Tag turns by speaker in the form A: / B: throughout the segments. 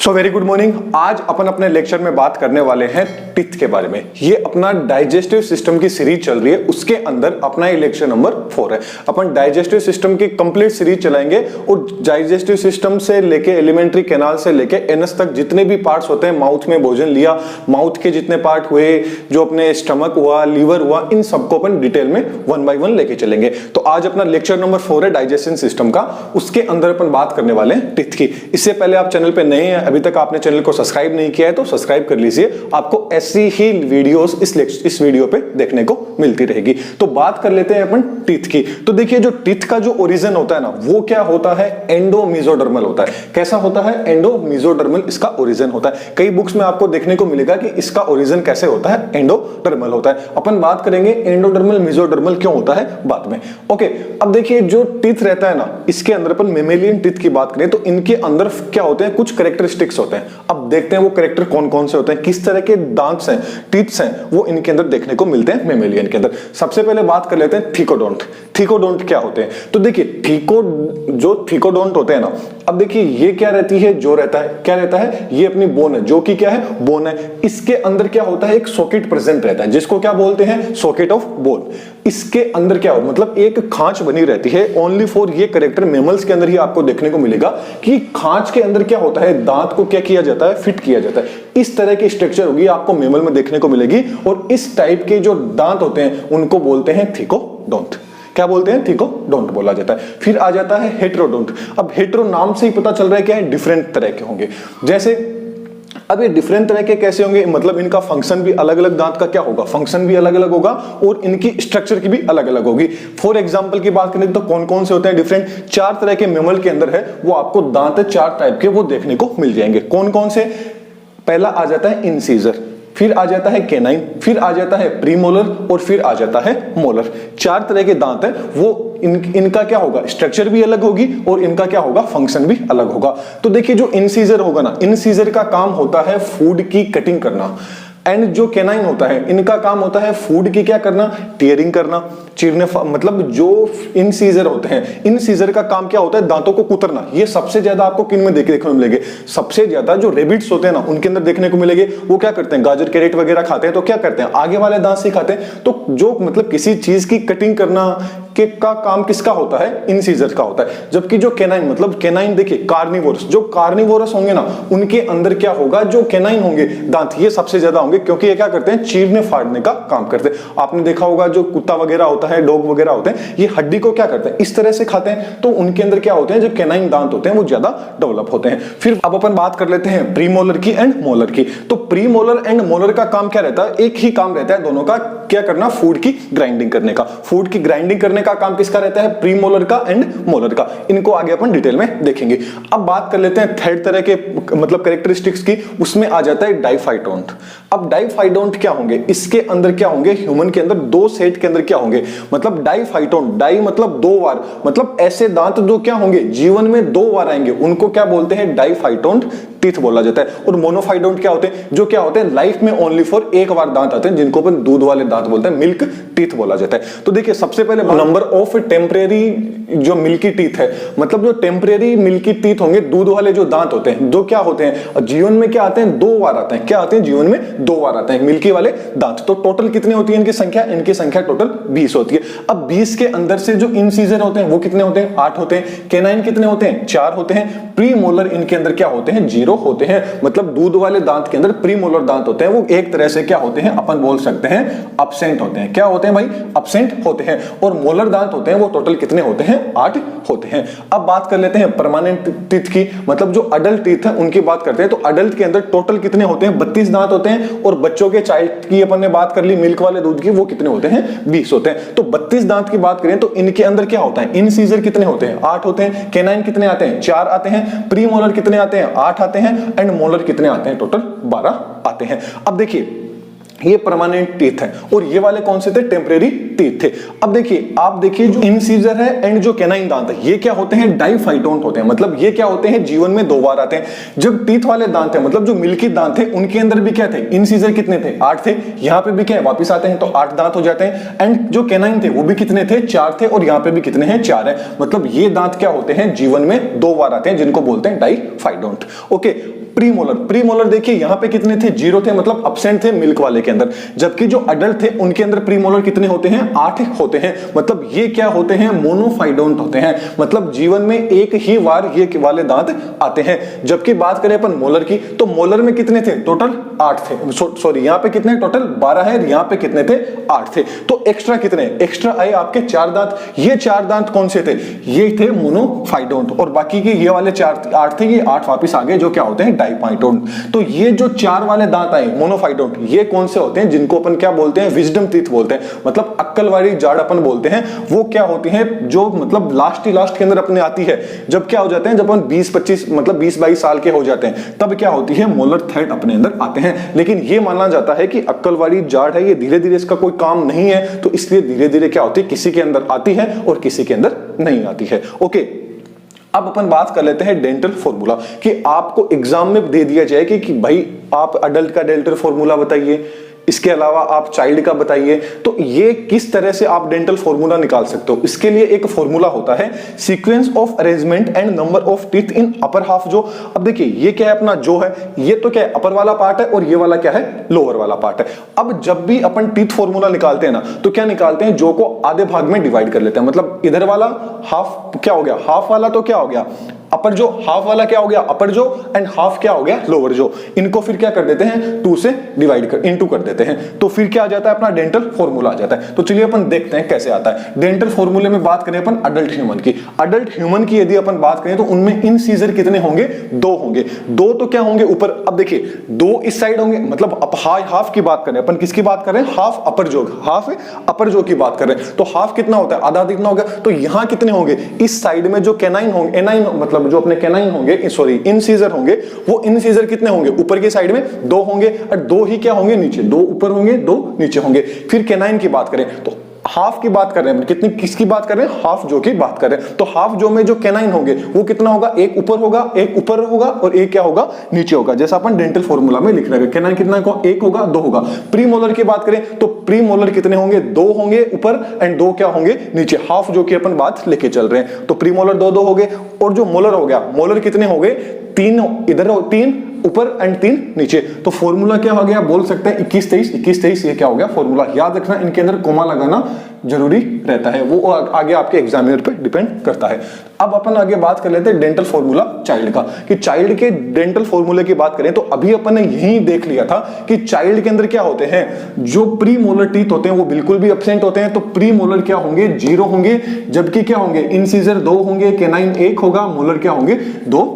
A: So very good morning. आज अपन अपने lecture में बात करने वाले हैं टीथ के बारे में। ये अपना डाइजेस्टिव सिस्टम की सीरीज चल रही है, उसके अंदर अपना ये लेक्चर नंबर 4 है। अपन डाइजेस्टिव सिस्टम की कंप्लीट सीरीज चलाएंगे और डाइजेस्टिव सिस्टम से लेके एलिमेंट्री कैनाल से लेके एनस तक जितने भी पार्ट्स होते हैं, माउथ में भोजन लिया, माउथ के जितने पार्ट हुए, जो अपने स्टमक हुआ, लीवर हुआ, इन सबको अपन डिटेल में 1 बाय 1 लेके चलेंगे। तो आज अपना लेक्चर नंबर 4 है डाइजेशन सिस्टम का, उसके अंदर अपन बात करने वाले हैं टीथ की। इससे पहले आप चैनल पे नए हैं, अभी तक आपने चैनल को सब्सक्राइब नहीं किया है तो सब्सक्राइब कर लीजिए, आपको ऐसी ही वीडियोस इस वीडियो पे देखने को मिलती रहेगी। तो बात कर लेते हैं अपन टीथ की। तो देखिए, जो टीथ का जो ओरिजिन होता है ना, वो क्या होता है, एंडोमीजोडर्मल होता है। कैसा होता है, एंडोमीजोडर्मल इसका ओरिजिन होता है। कई बुक्स में आपको देखने को मिलेगा कि इसका ओरिजिन कैसे होता है, एंडोडर्मल होता है। अपन बात करेंगे एंडोडर्मल मेसोडर्मल क्यों होता है बाद में। ओके, अब देखिए जो टीथ रहता है ना, इसके अंदर अपन मेमेलियन टीथ की बात करें तो इनके अंदर क्या होते हैं, कुछ कैरेक्टरिस्टिक्स होते हैं। अब देखते हैं वो कैरेक्टर कौन कौन से होते हैं, किस तरह के दांत हैं, टीथ्स हैं, वो इनके अंदर देखने को मिलते हैं मेमेलियन के अंदर। सबसे पहले बात कर लेते हैं थीकोडोंट। थीकोडोंट क्या होते हैं, तो देखिए थीकोडोंट होते हैं ना, अब देखिए ये क्या रहती है, जो रहता है, क्या रहता है, ये अपनी बोन है, जो कि क्या है, बोन है। इसके अंदर क्या होता है, एक सॉकेट प्रेजेंट रहता है, जिसको क्या बोलते हैं, सॉकेट ऑफ बोन। इसके अंदर क्या हो, मतलब एक खांच बनी रहती है। ओनली फॉर ये कैरेक्टर मेमल्स के अंदर ही आपको देखने को मिलेगा कि खांच के अंदर क्या होता है, दांत को क्या किया जाता है, फिट किया जाता है। इस तरह की स्ट्रक्चर होगी, आपको मेमल में देखने को मिलेगी। और इस टाइप के जो दांत होते हैं उनको बोलते हैं थीकोडोंट। क्या बोलते हैं, थीकोडोंट बोला जाता है। फिर आ जाता है हेटेरोडोंट। अब हेटेरो नाम से ही पता चल रहा है क्या है, डिफरेंट तरह के होंगे। जैसे अब ये डिफरेंट तरह के कैसे होंगे, मतलब इनका फंक्शन भी अलग अलग, दांत का क्या होगा, फंक्शन भी अलग अलग होगा और इनकी स्ट्रक्चर की भी अलग अलग होगी। फॉर एग्जांपल की बात करें तो कौन कौन से होते हैं डिफरेंट, 4 तरह के मेमल के अंदर है वो आपको दांत 4 टाइप के वो देखने को मिल जाएंगे। कौन कौन से, पहला आ जाता है इंसीजर, फिर आ जाता है केनाइन, फिर आ जाता है प्रीमोलर और फिर आ जाता है मोलर। 4 तरह के दांत है वो, इनका क्या होगा, स्ट्रक्चर भी अलग होगी और इनका क्या होगा, फंक्शन भी अलग होगा। तो देखिए जो इंसीजर होगा ना, इंसीजर का काम होता है फूड की कटिंग करना। एंड जो केनाइन होता है, इनका काम होता है फूड की क्या करना, टीयरिंग करना, चीरने, मतलब जो इंसीजर होते हैं, इंसीजर का काम क्या होता है, दांतों को कुतरना। ये सबसे ज्यादा आपको किन में देखने को मिलेंगे, सबसे ज्यादा जो रेबिट्स होते हैं ना, उनके अंदर देखने को मिलेंगे। वो क्या करते हैं, गाजर कैरेट वगैरह खाते हैं तो क्या करते हैं, आगे वाले दांत से खाते हैं। तो जो मतलब किसी चीज की कटिंग करना के का काम किसका होता है, इंसीजर का होता है। जबकि जो केनाइन, मतलब केनाइन देखिए कार्निवोरस, जो कार्निवोरस होंगे ना, उनके अंदर क्या होगा, जो केनाइन होंगे दांत, ये सबसे ज्यादा होंगे, क्योंकि ये क्या करते हैं, चीरने फाड़ने का काम करते हैं। आपने देखा होगा जो कुत्ता वगैरह होता है, डॉग वगैरह होते हैं, ये हड्डी को क्या करते हैं, इस तरह से खाते हैं। तो उनके अंदर क्या होते हैं, जो केनाइन दांत होते हैं वो ज्यादा डेवलप होते हैं। फिर अब अपन बात कर लेते हैं प्रीमोलर की एंड मोलर की। तो प्रीमोलर एंड मोलर का काम क्या रहता है, एक ही काम रहता है दोनों का, क्या करना, फूड की ग्राइंडिंग करने का। फूड की ग्राइंडिंग करने का काम किसका रहता है, प्रीमोलर का एंड मोलर का। इनको आगे अपन डिटेल में देखेंगे। अब बात कर लेते हैं थर्ड तरह के मतलब कैरेक्टरिस्टिक्स की, उसमें आ जाता है डाइफाइटोंट। अब डाइफाइटोंट क्या होंगे, इसके अंदर क्या होंगे, ह्यूमन के अंदर 2 सेट के अंदर क्या होंगे, मतलब डाइफाइटोंट, डाई मतलब 2 बार, मतलब ऐसे दांत जो क्या होंगे, जीवन में 2 बार आएंगे, उनको क्या बोलते हैं, डाइफाइटोंट टीथ बोला जाता है। और मोनोफाइटोंट क्या होते हैं, जो क्या होते हैं, लाइफ में ओनली फॉर एक बार दांत आते हैं, जिनको अपन दूध वाले दांत बोलते हैं, मिल्क टीथ बोला जाता है। तो देखिए सबसे पहले नंबर ऑफ टेम्परेरी जो मिल्की टीथ है, मतलब जो टेम्परेरी मिल्की टीथ होंगे, दूध वाले जो दांत होते हैं, जो क्या होते हैं, जीवन में क्या आते हैं, 2 बार आते हैं। क्या आते हैं, जीवन में 2 बार आते हैं मिल्की वाले दांत। तो टोटल कितने होती है इनकी संख्या, इनकी संख्या टोटल 20 होती है। अब 20 के अंदर से जो इंसीजर होते हैं वो कितने होते हैं, 8 होते हैं। केनाइन कितने होते हैं, 4 होते हैं। प्रीमोलर इनके अंदर क्या होते हैं, 0 होते हैं। मतलब दूध वाले दांत के अंदर प्रीमोलर दांत होते हैं, वो एक तरह से क्या होते हैं, अपन बोल सकते हैं अब्सेंट होते हैं। क्या होते हैं भाई, अब्सेंट होते हैं। और मोलर दांत होते हैं वो टोटल कितने होते हैं, 8 होते हैं। अब बात कर लेते हैं परमानेंट टीथ की, मतलब जो अडल्ट टीथ है उनकी बात करते हैं। तो अडल्ट के अंदर टोटल कितने होते हैं, 32 दांत होते हैं। और बच्चों के चाइल्ड की अपन ने बात कर ली, मिल्क वाले दूध की, वो कितने होते हैं, 20 होते हैं। तो 32 दांत की बात करें तो इनके अंदर क्या होता है, इंसीजर कितने होते हैं, 8 होते हैं। केनाइन कितने आते हैं, 4 आते हैं। प्रीमोलर कितने आते हैं, 8 आते हैं। एंड मोलर कितने आते हैं, टोटल 12 आते हैं। अब देखिए ये परमानेंट टीथ है और ये वाले कौन से थे, टेम्परेरी टीथ थे। अब देखिए, आप देखिए जो इंसीजर है एंड जो केनाइन दांत है, ये क्या होते हैं, डाइफाइटोंट होते हैं। मतलब ये क्या होते हैं, जीवन में 2 बार आते हैं। जब टीथ वाले दांत है, मतलब जो मिल्की दांत थे, उनके अंदर भी क्या थे, इंसीजर कितने थे, 8 थे। यहाँ पे भी क्या है, वापिस आते हैं तो 8 दांत हो जाते हैं। एंड जो केनाइन थे वो भी कितने थे, 4 थे। और यहाँ पे भी कितने हैं, 4 है। मतलब ये दांत क्या होते हैं, जीवन में 2 बार आते हैं, जिनको बोलते हैं diphyodont. Okay, premolar, premolar देखिए यहां पे कितने थे, 0 थे, मतलब एब्सेंट थे मिल्क वाले के अंदर, जबकि जो अडल्ट थे उनके अंदर प्री मोलर कितने होते हैं, 8 होते हैं। मतलब ये क्या होते हैं, मोनोफाइडोंट होते हैं, मतलब जीवन में एक ही बार ये वाले दांत आते हैं। जबकि बात करें अपन मोलर की, तो मोलर में कितने थे, टोटल 8 थे, सॉरी यहां पे कितने टोटल 12 है, यहां पे कितने थे 8 थे। तो एक्स्ट्रा कितने, एक्स्ट्रा आए आपके 4 दांत। ये 4 दांत कौन से थे, ये थे मोनोफाइडोंट, और बाकी के ये वाले 8 थे, ये 8 वापस आ गए जो क्या होते हैं, डाइफाइडोंट। तो ये जो 4 वाले दांत आए मोनोफाइडोंट, ये कौन से होते हैं, जिनको अपन क्या बोलते हैं, विजडम टीथ बोलते हैं, मतलब अक्कल वाली जाड़ अपन बोलते हैं। वो क्या होती है, जो मतलब लास्ट के अंदर अपने आती है, जब क्या हो जाते हैं, जब अपन 20-25 मतलब 20-22 साल के हो जाते हैं, तब क्या होती है, मोलर थ्रेड अपने अंदर आते हैं। लेकिन ये माना जाता है कि अक्कल वाली जाड़ है, ये धीरे धीरे इसका कोई काम नहीं है, तो इसलिए धीरे धीरे क्या होती है, किसी के अंदर आती है और किसी के अंदर नहीं आती है। ओके, अब अपन बात कर लेते हैं डेंटल फॉर्मूला, कि आपको एग्जाम में दे दिया जाए कि भाई आप अडल्ट का डेंटल फॉर्मूला बताइए, इसके अलावा आप चाइल्ड का बताइए, तो ये किस तरह से आप डेंटल फॉर्मूला निकाल सकते हो। इसके लिए एक फॉर्मूला होता है, sequence of arrangement and number of teeth in upper half जो। अब देखिए ये क्या है, अपना जो है ये तो क्या है, अपर वाला पार्ट है, और ये वाला क्या है, लोअर वाला पार्ट है। अब जब भी अपन टीथ फॉर्मूला निकालते हैं ना, तो क्या निकालते हैं, जो को आधे भाग में डिवाइड कर लेते हैं। मतलब इधर वाला हाफ क्या हो गया, हाफ वाला तो क्या हो गया अपर जो, हाफ वाला क्या हो गया अपर जो, एंड हाफ क्या हो गया लोअर जो। इनको फिर क्या कर देते हैं, 2 से डिवाइड कर इनटू कर देते हैं, तो फिर क्या आ जाता है, अपना डेंटल फॉर्मूला आ जाता है। तो चलिए अपन देखते हैं कैसे आता है। डेंटल फॉर्मूले में बात करें अपन अडल्ट ह्यूमन की, अडल्ट ह्यूमन की यदि अपन बात करें तो उनमें इंसीजर कितने होंगे, 2 होंगे। 2 तो क्या होंगे ऊपर, अब देखिए 2 इस साइड होंगे, मतलब अब हाफ की बात करें अपन, किसकी बात कर रहे हैं, हाफ अपर जो, हाफ अपर जो की बात कर रहे हैं, तो हाफ कितना होता है, आधा कितना होगा, तो यहां कितने होंगे, इस साइड में जो कैनाइन होंगे, एनाइन मतलब जो अपने कैनाइन होंगे, सॉरी इंसीजर होंगे, वो इंसीजर कितने होंगे, ऊपर की साइड में 2 होंगे, और 2 ही क्या होंगे नीचे, 2 ऊपर होंगे 2 नीचे होंगे। फिर कैनाइन की बात करें तो हाफ की बात कर रहे हैं, कितनी किसकी बात कर रहे हैं, हाफ जो की बात कर रहे हैं। तो हाफ जो में जो कैनाइन होंगे वो कितना होगा, एक ऊपर होगा, एक ऊपर होगा, और एक क्या होगा, नीचे होगा, जैसा अपन डेंटल फॉर्मूला में लिख रहे हैं। कैनाइन कितना होगा, 1 होगा, 2 होगा। प्री मोलर की बात करें तो प्री मोलर कितने होंगे, 2 होंगे ऊपर एंड 2 क्या होंगे नीचे, हाफ जो की अपन बात लेके चल रहे हैं। तो प्री मोलर 2 हो गए, और जो मोलर हो गया, मोलर कितने हो गए, 3 इधर, 3 ऊपर एंड 3 नीचे। तो फॉर्मूला क्या हो गया, बोल सकते हैं 21-23 ये क्या हो गया फॉर्मूला। याद रखना इनके अंदर कोमा लगाना जरूरी रहता है, वो आगे आपके एग्जामिनर पे डिपेंड करता है। अब अपन आगे बात कर लेते हैं डेंटल फॉर्मूला चाइल्ड का, कि चाइल्ड के डेंटल फॉर्मूले की बात करें तो अभी अपन ने यही देख लिया था कि चाइल्ड के अंदर क्या होते हैं, जो प्री मोलर टीथ होते हैं वो बिल्कुल भी एब्सेंट होते हैं। तो प्री मोलर क्या होंगे, 0 होंगे, जबकि क्या होंगे, इंसीजर 2 होंगे, कैनाइन 1 होगा, मोलर क्या होंगे, 2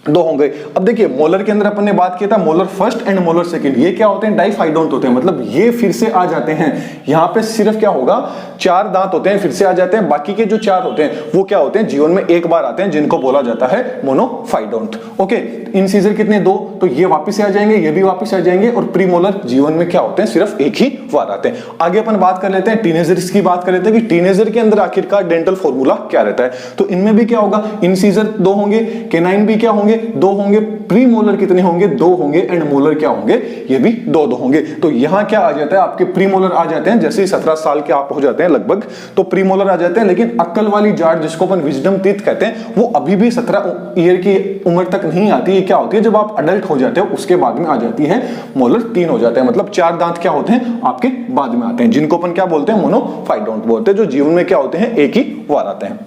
A: होंगे। अब देखिए मोलर के अंदर अपन ने बात किया था molar first and molar second, ये क्या होते हैं, डाइफाइडोंट होते हैं, मतलब ये फिर से आ जाते हैं। यहां पे सिर्फ क्या होगा, 4 दांत होते हैं फिर से आ जाते हैं, बाकी के जो 4 होते हैं वो क्या होते हैं, जीवन में एक बार आते हैं, जिनको बोला जाता है मोनोफाइडोंट। ओके, इंसीजर कितने, 2, तो ये वापस आ जाएंगे, ये भी वापस आ जाएंगे, और प्री मोलर जीवन में क्या होते हैं, सिर्फ एक ही बार आते हैं। आगे अपन बात कर लेते हैं टीनेजर्स की, बात कर लेते हैं कि टीनेजर के अंदर आखिरकार डेंटल फॉर्मूला क्या रहता है। तो इनमें भी क्या होगा, इंसीजर 2 होंगे, कैनाइन भी क्या होंगे, 2 होंगे, प्री मोलर कितने होंगे, 2 होंगे, एंड मोलर क्या होंगे, ये भी 2 होंगे। तो यहां क्या आ जाता है, आपके प्री मोलर आ जाते हैं, जैसे ही 17 साल के आप हो जाते हैं लगभग, तो प्री मोलर आ जाते हैं। लेकिन अक्कल वाली जाड़ जिसको अपन विजडम टीथ कहते हैं, वो अभी भी 17 ईयर की उम्र तक नहीं आती। ये क्या होती है, जब आप अडल्ट हो जाते हो उसके बाद में आ जाती है, मोलर 3 हो जाते हैं, मतलब 4 दांत क्या होते हैं आपके बाद में आते हैं, जिनको अपन क्या बोलते हैं, मोनोफाइडोंट बोलते हैं, जो जीवन में क्या होते हैं, एक ही बार आते हैं।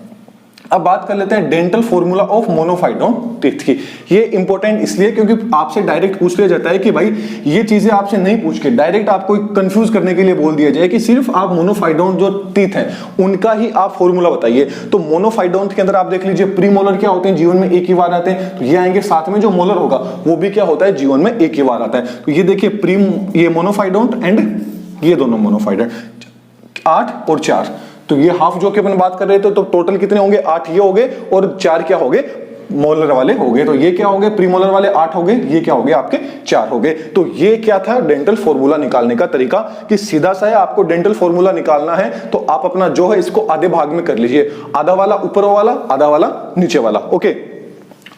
A: अब बात कर लेते हैं डेंटल फॉर्मूला ऑफ मोनोफाइडोंट टीथ की। ये इंपॉर्टेंट इसलिए क्योंकि आपसे डायरेक्ट पूछ लिया जाता है कि भाई ये चीजें आपसे नहीं पूछ के डायरेक्ट आपको कंफ्यूज करने के लिए बोल दिया जाए कि सिर्फ आप मोनोफाइडोंट जो टीथ हैं उनका ही आप फॉर्मूला बताइए। तो मोनोफाइडोंट के अंदर आप देख लीजिए, प्री मोलर क्या होते हैं, जीवन में एक ही बार आते हैं, तो ये आएंगे, साथ में जो मोलर होगा वो भी क्या होता है, जीवन में एक ही बार आता है। तो ये देखिए ये मोनोफाइडोंट एंड ये दोनों मोनोफाइडोंट, 8 और 4, तो ये हाफ जो कि अपन बात कर रहे थे, तो टोटल कितने होंगे, 8 ये हो गए, और 4 क्या हो गए, मोलर वाले हो गए। तो ये क्या हो गए, प्रीमोलर वाले 8 हो गए, ये क्या हो गए आपके 4 हो गए। तो ये क्या था डेंटल फॉर्मूला निकालने का तरीका, कि सीधा सा है, आपको डेंटल फॉर्मूला निकालना है तो आप अपना जो है इसको आधे भाग में कर लीजिए, आधा वाला ऊपर वाला, आधा वाला नीचे वाला। ओके,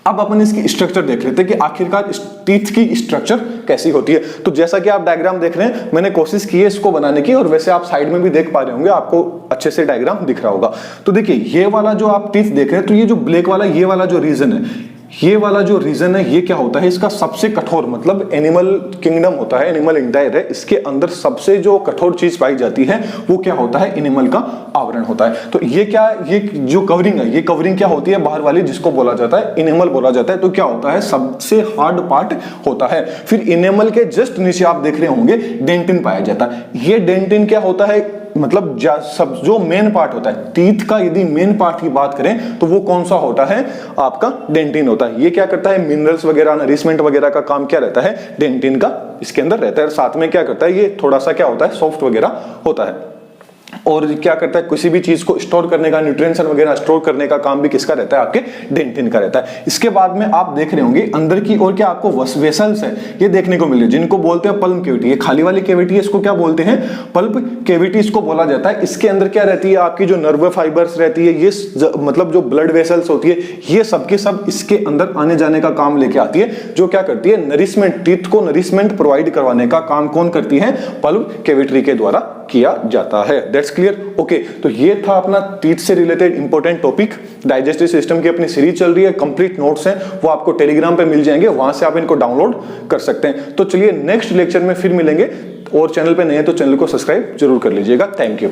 A: अब अपन इसकी स्ट्रक्चर देख लेते हैं कि आखिरकार टीथ की स्ट्रक्चर कैसी होती है। तो जैसा कि आप डायग्राम देख रहे हैं, मैंने कोशिश की है इसको बनाने की, और वैसे आप साइड में भी देख पा रहे होंगे, आपको अच्छे से डायग्राम दिख रहा होगा। तो देखिए ये वाला जो आप टीथ देख रहे हैं, तो ये जो ब्लैक वाला ये वाला जो रीजन है, ये वाला जो रीजन है ये क्या होता है, इसका सबसे कठोर मतलब एनिमल किंगडम होता है, एनिमल इंटायर है, इसके अंदर सबसे जो कठोर चीज पाई जाती है वो क्या होता है, एनिमल का आवरण होता है। तो ये क्या, ये जो कवरिंग है, ये कवरिंग क्या होती है बाहर वाली, जिसको बोला जाता है एनिमल बोला जाता है। तो क्या होता है, सबसे हार्ड पार्ट होता है। फिर एनिमल के जस्ट नीचे आप देख रहे होंगे डेंटिन पाया जाता है। ये डेंटिन क्या होता है, मतलब सब जो मेन पार्ट होता है टीथ का, यदि मेन पार्ट की बात करें तो वो कौन सा होता है, आपका डेंटिन होता है। ये क्या करता है, मिनरल्स वगैरह, नरिशमेंट वगैरह का काम क्या रहता है, डेंटिन का इसके अंदर रहता है। साथ में क्या करता है, ये थोड़ा सा क्या होता है, सॉफ्ट वगैरह होता है। और क्या करता है, किसी भी चीज को स्टोर करने का, न्यूट्रिएंट्स वगैरह स्टोर करने का काम भी किसका रहता है, आपके डेंटिन का रहता है। इसके बाद में आप देख रहे होंगे अंदर की ओर क्या आपको वेसल्स है ये देखने को मिले, जिनको बोलते हैं पल्प केविटी। ये खाली वाली केविटी है, इसको क्या बोलते हैं, पल्प केविटी इसको बोला जाता है। इसके अंदर क्या रहती है, आपकी जो नर्व फाइबर्स रहती है, ये मतलब जो ब्लड वेसल्स होती है, ये सबके सब इसके अंदर आने जाने का काम लेके आती है, जो क्या करती है, नरिशमेंट, टीथ को नरिशमेंट प्रोवाइड करवाने का काम कौन करती है, पल्प केविटी के द्वारा किया जाता है। That's clear, okay. तो ये था अपना टीथ से related important topic. Digestive system की अपनी सीरीज चल रही है, कंप्लीट नोट्स हैं वो आपको टेलीग्राम पे मिल जाएंगे, वहां से आप इनको डाउनलोड कर सकते हैं। तो चलिए नेक्स्ट लेक्चर में फिर मिलेंगे, और चैनल पे नए हैं तो चैनल को सब्सक्राइब जरूर कर लीजिएगा। Thank you.